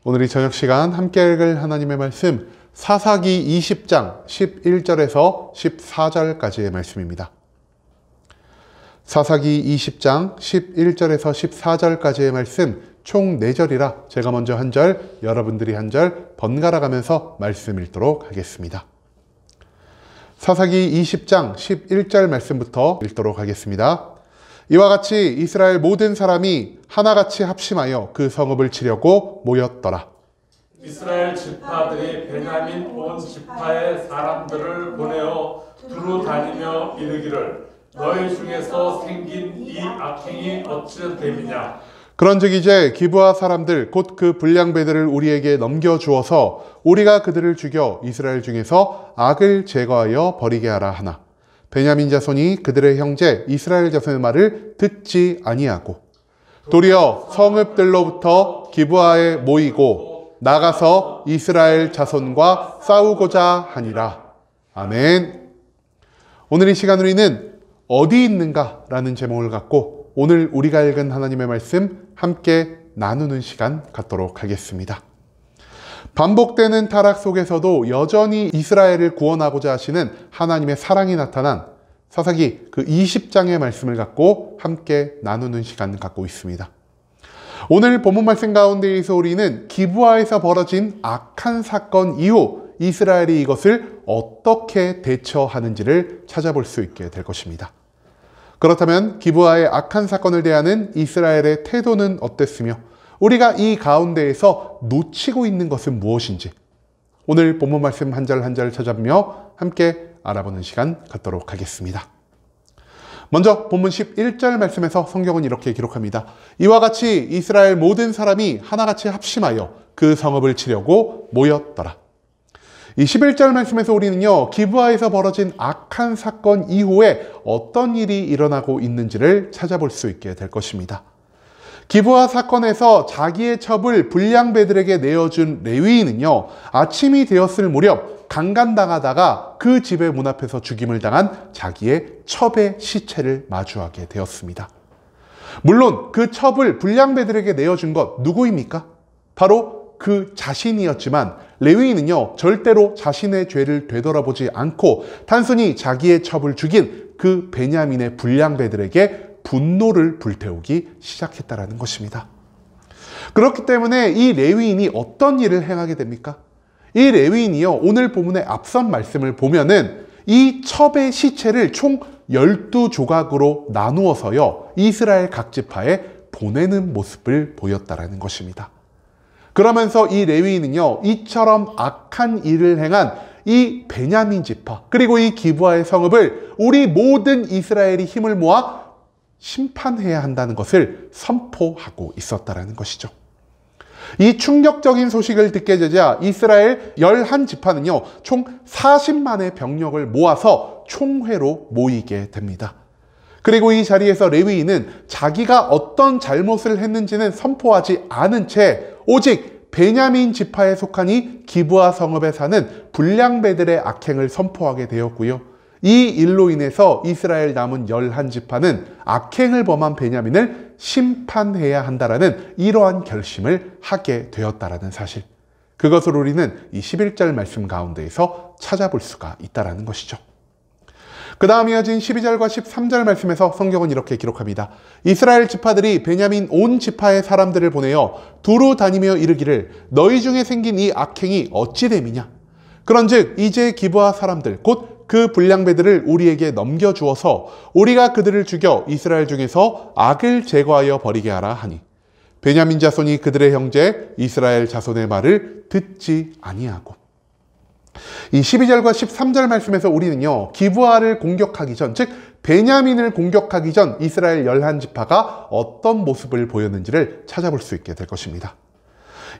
오늘 이 저녁 시간 함께 읽을 하나님의 말씀 사사기 20장 11절에서 14절까지의 말씀입니다. 사사기 20장 11절에서 14절까지의 말씀 총 4절이라 제가 먼저 한 절, 여러분들이 한 절 번갈아 가면서 말씀 읽도록 하겠습니다. 사사기 20장 11절 말씀부터 읽도록 하겠습니다. 이와 같이 이스라엘 모든 사람이 하나같이 합심하여 그 성읍을 치려고 모였더라. 이스라엘 지파들이 베냐민 온 지파의 사람들을 보내어 두루 다니며 이르기를 너희 중에서 생긴 이 악행이 어찌 됨이냐. 그런즉 이제 기브아 사람들 곧 그 불량배들을 우리에게 넘겨주어서 우리가 그들을 죽여 이스라엘 중에서 악을 제거하여 버리게 하라 하나 베냐민 자손이 그들의 형제 이스라엘 자손의 말을 듣지 아니하고 도리어 성읍들로부터 기브아에 모이고 나가서 이스라엘 자손과 싸우고자 하니라. 아멘. 오늘 이 시간 우리는 어디 있는가 라는 제목을 갖고 오늘 우리가 읽은 하나님의 말씀 함께 나누는 시간 갖도록 하겠습니다. 반복되는 타락 속에서도 여전히 이스라엘을 구원하고자 하시는 하나님의 사랑이 나타난 사사기 그 20장의 말씀을 갖고 함께 나누는 시간 갖고 있습니다. 오늘 본문 말씀 가운데에서 우리는 기브아에서 벌어진 악한 사건 이후 이스라엘이 이것을 어떻게 대처하는지를 찾아볼 수 있게 될 것입니다. 그렇다면 기브아의 악한 사건을 대하는 이스라엘의 태도는 어땠으며 우리가 이 가운데에서 놓치고 있는 것은 무엇인지 오늘 본문 말씀 한 절 한 절 찾아보며 함께 알아보는 시간 갖도록 하겠습니다. 먼저 본문 11절 말씀에서 성경은 이렇게 기록합니다. 이와 같이 이스라엘 모든 사람이 하나같이 합심하여 그 성읍을 치려고 모였더라. 이 11절 말씀에서 우리는요, 기브아에서 벌어진 악한 사건 이후에 어떤 일이 일어나고 있는지를 찾아볼 수 있게 될 것입니다. 기브아 사건에서 자기의 첩을 불량배들에게 내어준 레위인은요, 아침이 되었을 무렵 강간당하다가 그 집의 문 앞에서 죽임을 당한 자기의 첩의 시체를 마주하게 되었습니다. 물론 그 첩을 불량배들에게 내어준 것 누구입니까? 바로 그 자신이었지만 레위인은요, 절대로 자신의 죄를 되돌아보지 않고 단순히 자기의 첩을 죽인 그 베냐민의 불량배들에게 분노를 불태우기 시작했다라는 것입니다. 그렇기 때문에 이 레위인이 어떤 일을 행하게 됩니까? 이 레위인이요, 오늘 본문의 앞선 말씀을 보면은 이 첩의 시체를 총 12조각으로 나누어서요, 이스라엘 각 지파에 보내는 모습을 보였다라는 것입니다. 그러면서 이 레위인은요, 이처럼 악한 일을 행한 이 베냐민 지파 그리고 이 기브아의 성읍을 우리 모든 이스라엘이 힘을 모아 심판해야 한다는 것을 선포하고 있었다라는 것이죠. 이 충격적인 소식을 듣게 되자 이스라엘 11지파는요, 총 40만의 병력을 모아서 총회로 모이게 됩니다. 그리고 이 자리에서 레위인은 자기가 어떤 잘못을 했는지는 선포하지 않은 채 오직 베냐민 지파에 속한 이 기브아 성읍에 사는 불량배들의 악행을 선포하게 되었고요. 이 일로 인해서 이스라엘 남은 11지파는 악행을 범한 베냐민을 심판해야 한다라는 이러한 결심을 하게 되었다라는 사실. 그것을 우리는 이 11절 말씀 가운데에서 찾아볼 수가 있다라는 것이죠. 그 다음 이어진 12절과 13절 말씀에서 성경은 이렇게 기록합니다. 이스라엘 지파들이 베냐민 온 지파의 사람들을 보내어 두루 다니며 이르기를 너희 중에 생긴 이 악행이 어찌 됨이냐. 그런즉 이제 기브아 사람들 곧 그 불량배들을 우리에게 넘겨주어서 우리가 그들을 죽여 이스라엘 중에서 악을 제거하여 버리게 하라 하니 베냐민 자손이 그들의 형제 이스라엘 자손의 말을 듣지 아니하고. 이 12절과 13절 말씀에서 우리는요, 기브아를 공격하기 전, 즉 베냐민을 공격하기 전 이스라엘 11지파가 어떤 모습을 보였는지를 찾아볼 수 있게 될 것입니다.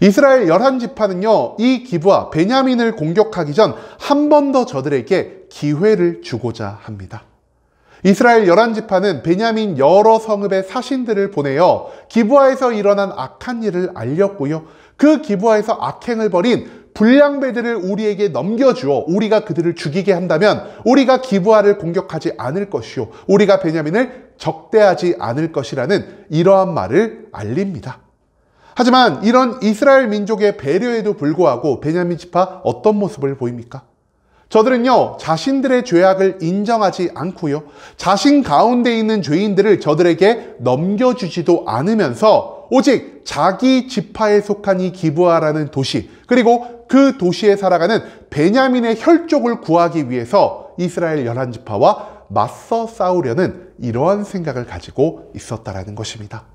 이스라엘 11지파는요, 이 기브아, 베냐민을 공격하기 전 한 번 더 저들에게 기회를 주고자 합니다. 이스라엘 11지파는 베냐민 여러 성읍의 사신들을 보내어 기브아에서 일어난 악한 일을 알렸고요. 그 기브아에서 악행을 벌인 불량배들을 우리에게 넘겨주어 우리가 그들을 죽이게 한다면 우리가 기브아를 공격하지 않을 것이요, 우리가 베냐민을 적대하지 않을 것이라는 이러한 말을 알립니다. 하지만 이런 이스라엘 민족의 배려에도 불구하고 베냐민 지파 어떤 모습을 보입니까? 저들은요, 자신들의 죄악을 인정하지 않고요, 자신 가운데 있는 죄인들을 저들에게 넘겨주지도 않으면서 오직 자기 지파에 속한 이 기브아라는 도시, 그리고 그 도시에 살아가는 베냐민의 혈족을 구하기 위해서 이스라엘 11지파와 맞서 싸우려는 이러한 생각을 가지고 있었다라는 것입니다.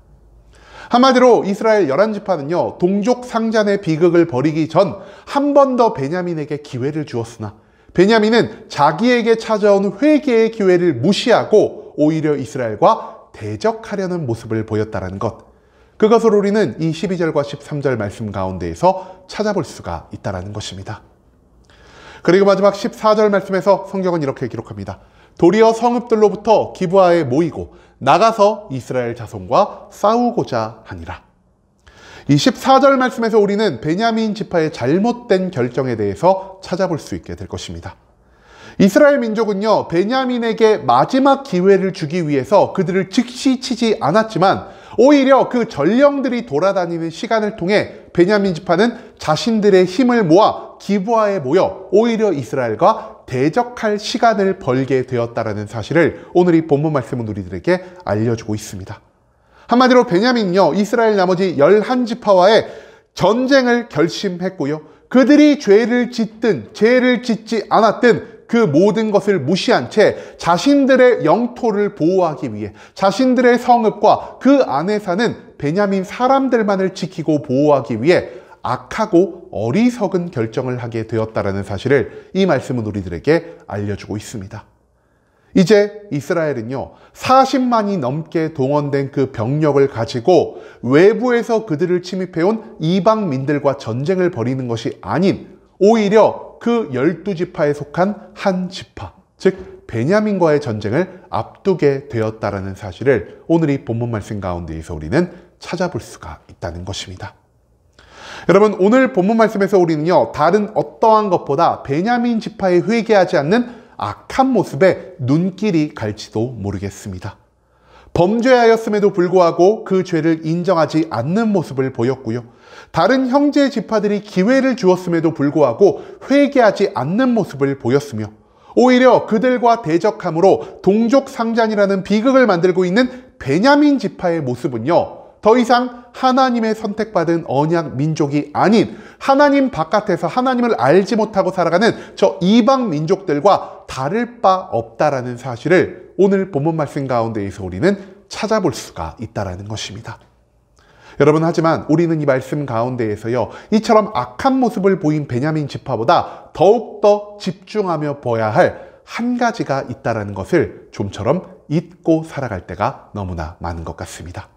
한마디로 이스라엘 11지파는요, 동족 상잔의 비극을 벌이기 전 한 번 더 베냐민에게 기회를 주었으나 베냐민은 자기에게 찾아온 회개의 기회를 무시하고 오히려 이스라엘과 대적하려는 모습을 보였다는 것. 그것을 우리는 이 12절과 13절 말씀 가운데에서 찾아볼 수가 있다는 것입니다. 그리고 마지막 14절 말씀에서 성경은 이렇게 기록합니다. 도리어 성읍들로부터 기브아에 모이고 나가서 이스라엘 자손과 싸우고자 하니라. 이 14절 말씀에서 우리는 베냐민 지파의 잘못된 결정에 대해서 찾아볼 수 있게 될 것입니다. 이스라엘 민족은요, 베냐민에게 마지막 기회를 주기 위해서 그들을 즉시 치지 않았지만 오히려 그 전령들이 돌아다니는 시간을 통해 베냐민 지파는 자신들의 힘을 모아 기브아에 모여 오히려 이스라엘과 대적할 시간을 벌게 되었다라는 사실을 오늘 이 본문 말씀은 우리들에게 알려주고 있습니다. 한마디로 베냐민은요, 이스라엘 나머지 11지파와의 전쟁을 결심했고요, 그들이 죄를 짓든 죄를 짓지 않았든 그 모든 것을 무시한 채 자신들의 영토를 보호하기 위해 자신들의 성읍과 그 안에 사는 베냐민 사람들만을 지키고 보호하기 위해 악하고 어리석은 결정을 하게 되었다라는 사실을 이 말씀은 우리들에게 알려주고 있습니다. 이제 이스라엘은요, 40만이 넘게 동원된 그 병력을 가지고 외부에서 그들을 침입해온 이방민들과 전쟁을 벌이는 것이 아닌 오히려 그 12지파에 속한 한 지파, 즉 베냐민과의 전쟁을 앞두게 되었다라는 사실을 오늘 이 본문 말씀 가운데에서 우리는 찾아볼 수가 있다는 것입니다. 여러분, 오늘 본문 말씀에서 우리는요, 다른 어떠한 것보다 베냐민 지파에 회개하지 않는 악한 모습에 눈길이 갈지도 모르겠습니다. 범죄하였음에도 불구하고 그 죄를 인정하지 않는 모습을 보였고요, 다른 형제 지파들이 기회를 주었음에도 불구하고 회개하지 않는 모습을 보였으며 오히려 그들과 대적함으로 동족 상잔이라는 비극을 만들고 있는 베냐민 지파의 모습은요, 더 이상 하나님의 선택받은 언약 민족이 아닌 하나님 바깥에서 하나님을 알지 못하고 살아가는 저 이방 민족들과 다를 바 없다라는 사실을 오늘 본문 말씀 가운데에서 우리는 찾아볼 수가 있다라는 것입니다. 여러분, 하지만 우리는 이 말씀 가운데에서요, 이처럼 악한 모습을 보인 베냐민 지파보다 더욱더 집중하며 봐야 할 한 가지가 있다라는 것을 좀처럼 잊고 살아갈 때가 너무나 많은 것 같습니다.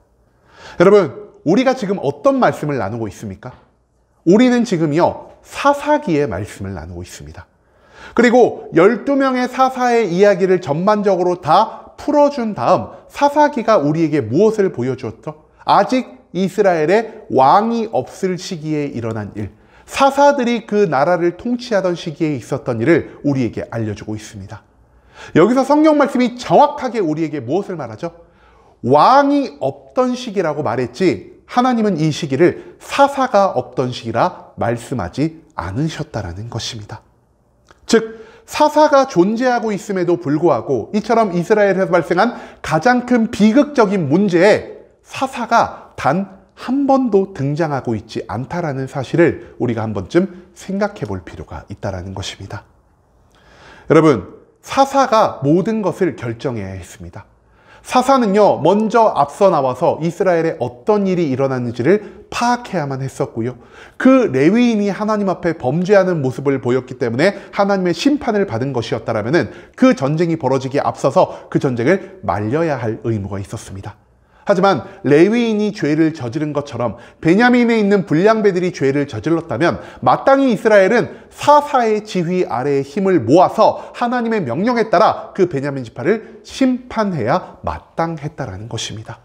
여러분, 우리가 지금 어떤 말씀을 나누고 있습니까? 우리는 지금요, 사사기의 말씀을 나누고 있습니다. 그리고 12명의 사사의 이야기를 전반적으로 다 풀어준 다음 사사기가 우리에게 무엇을 보여주었죠? 아직 이스라엘에 왕이 없을 시기에 일어난 일, 사사들이 그 나라를 통치하던 시기에 있었던 일을 우리에게 알려주고 있습니다. 여기서 성경 말씀이 정확하게 우리에게 무엇을 말하죠? 왕이 없던 시기라고 말했지 하나님은 이 시기를 사사가 없던 시기라 말씀하지 않으셨다라는 것입니다. 즉 사사가 존재하고 있음에도 불구하고 이처럼 이스라엘에서 발생한 가장 큰 비극적인 문제에 사사가 단 한 번도 등장하고 있지 않다라는 사실을 우리가 한 번쯤 생각해 볼 필요가 있다라는 것입니다. 여러분, 사사가 모든 것을 결정해야 했습니다. 사사는요, 먼저 앞서 나와서 이스라엘에 어떤 일이 일어났는지를 파악해야만 했었고요, 그 레위인이 하나님 앞에 범죄하는 모습을 보였기 때문에 하나님의 심판을 받은 것이었다라면 그 전쟁이 벌어지기에 앞서서 그 전쟁을 말려야 할 의무가 있었습니다. 하지만 레위인이 죄를 저지른 것처럼 베냐민에 있는 불량배들이 죄를 저질렀다면 마땅히 이스라엘은 사사의 지휘 아래에 힘을 모아서 하나님의 명령에 따라 그 베냐민 지파를 심판해야 마땅했다라는 것입니다.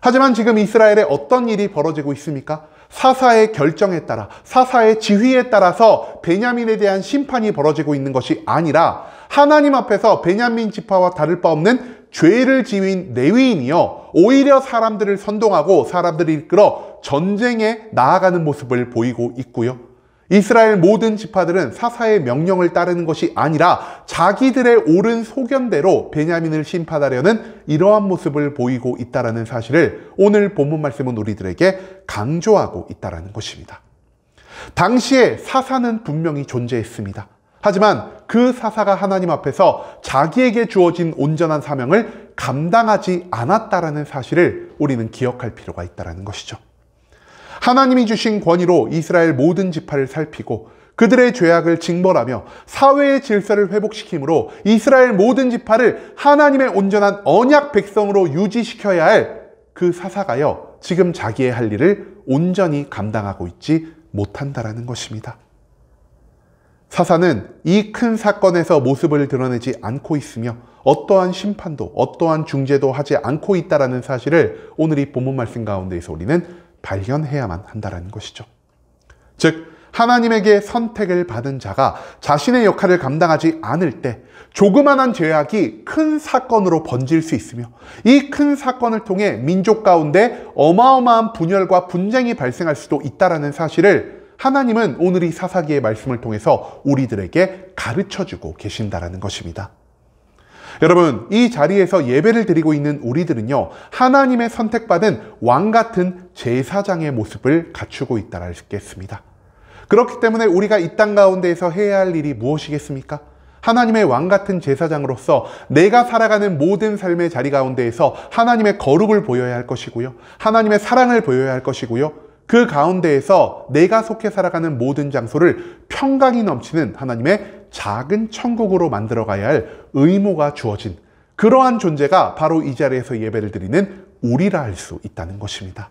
하지만 지금 이스라엘에 어떤 일이 벌어지고 있습니까? 사사의 결정에 따라, 사사의 지휘에 따라서 베냐민에 대한 심판이 벌어지고 있는 것이 아니라 하나님 앞에서 베냐민 지파와 다를 바 없는 죄를 지은 레위인이요, 오히려 사람들을 선동하고 사람들을 이끌어 전쟁에 나아가는 모습을 보이고 있고요. 이스라엘 모든 지파들은 사사의 명령을 따르는 것이 아니라 자기들의 옳은 소견대로 베냐민을 심판하려는 이러한 모습을 보이고 있다는 사실을 오늘 본문 말씀은 우리들에게 강조하고 있다는 것입니다. 당시에 사사는 분명히 존재했습니다. 하지만 그 사사가 하나님 앞에서 자기에게 주어진 온전한 사명을 감당하지 않았다는 사실을 우리는 기억할 필요가 있다는 것이죠. 하나님이 주신 권위로 이스라엘 모든 지파를 살피고 그들의 죄악을 징벌하며 사회의 질서를 회복시키므로 이스라엘 모든 지파를 하나님의 온전한 언약 백성으로 유지시켜야 할 그 사사가요, 지금 자기의 할 일을 온전히 감당하고 있지 못한다라는 것입니다. 사사는 이 큰 사건에서 모습을 드러내지 않고 있으며 어떠한 심판도 어떠한 중재도 하지 않고 있다는 사실을 오늘 이 본문 말씀 가운데에서 우리는 발견해야만 한다는 것이죠. 즉 하나님에게 선택을 받은 자가 자신의 역할을 감당하지 않을 때 조그만한 죄악이 큰 사건으로 번질 수 있으며 이 큰 사건을 통해 민족 가운데 어마어마한 분열과 분쟁이 발생할 수도 있다는 사실을 하나님은 오늘 이 사사기의 말씀을 통해서 우리들에게 가르쳐주고 계신다는 것입니다. 여러분, 이 자리에서 예배를 드리고 있는 우리들은요, 하나님의 선택받은 왕같은 제사장의 모습을 갖추고 있다고 겠습니다. 그렇기 때문에 우리가 이 땅 가운데에서 해야 할 일이 무엇이겠습니까? 하나님의 왕같은 제사장으로서 내가 살아가는 모든 삶의 자리 가운데에서 하나님의 거룩을 보여야 할 것이고요, 하나님의 사랑을 보여야 할 것이고요, 그 가운데에서 내가 속해 살아가는 모든 장소를 평강이 넘치는 하나님의 작은 천국으로 만들어가야 할 의무가 주어진 그러한 존재가 바로 이 자리에서 예배를 드리는 우리라 할 수 있다는 것입니다.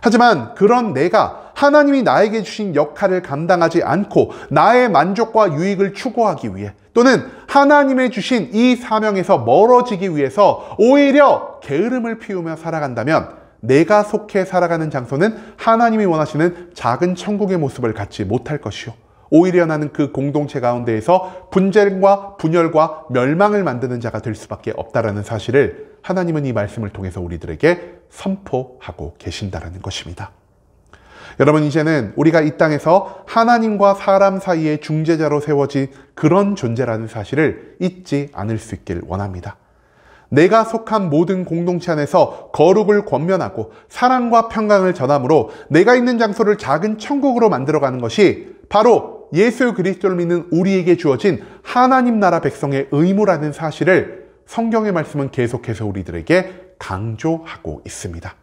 하지만 그런 내가 하나님이 나에게 주신 역할을 감당하지 않고 나의 만족과 유익을 추구하기 위해 또는 하나님의 주신 이 사명에서 멀어지기 위해서 오히려 게으름을 피우며 살아간다면 내가 속해 살아가는 장소는 하나님이 원하시는 작은 천국의 모습을 갖지 못할 것이요, 오히려 나는 그 공동체 가운데에서 분쟁과 분열과 멸망을 만드는 자가 될 수밖에 없다는 사실을 하나님은 이 말씀을 통해서 우리들에게 선포하고 계신다는 것입니다. 여러분, 이제는 우리가 이 땅에서 하나님과 사람 사이의 중재자로 세워진 그런 존재라는 사실을 잊지 않을 수 있길 원합니다. 내가 속한 모든 공동체 안에서 거룩을 권면하고 사랑과 평강을 전함으로 내가 있는 장소를 작은 천국으로 만들어가는 것이 바로 예수 그리스도를 믿는 우리에게 주어진 하나님 나라 백성의 의무라는 사실을 성경의 말씀은 계속해서 우리들에게 강조하고 있습니다.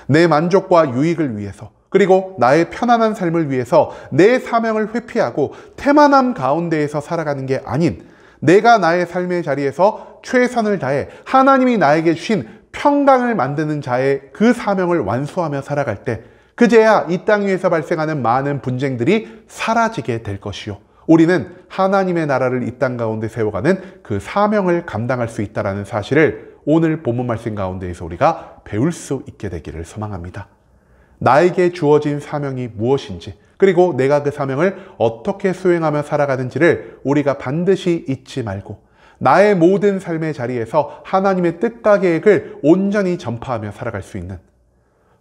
내 만족과 유익을 위해서, 그리고 나의 편안한 삶을 위해서 내 사명을 회피하고 태만함 가운데에서 살아가는 게 아닌 내가 나의 삶의 자리에서 최선을 다해 하나님이 나에게 주신 평강을 만드는 자의 그 사명을 완수하며 살아갈 때 그제야 이 땅 위에서 발생하는 많은 분쟁들이 사라지게 될 것이요, 우리는 하나님의 나라를 이 땅 가운데 세워가는 그 사명을 감당할 수 있다는 사실을 오늘 본문 말씀 가운데에서 우리가 배울 수 있게 되기를 소망합니다. 나에게 주어진 사명이 무엇인지, 그리고 내가 그 사명을 어떻게 수행하며 살아가는지를 우리가 반드시 잊지 말고 나의 모든 삶의 자리에서 하나님의 뜻과 계획을 온전히 전파하며 살아갈 수 있는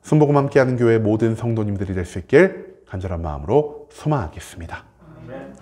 순복음 함께하는 교회 모든 성도님들이 될 수 있길 간절한 마음으로 소망하겠습니다. 아멘.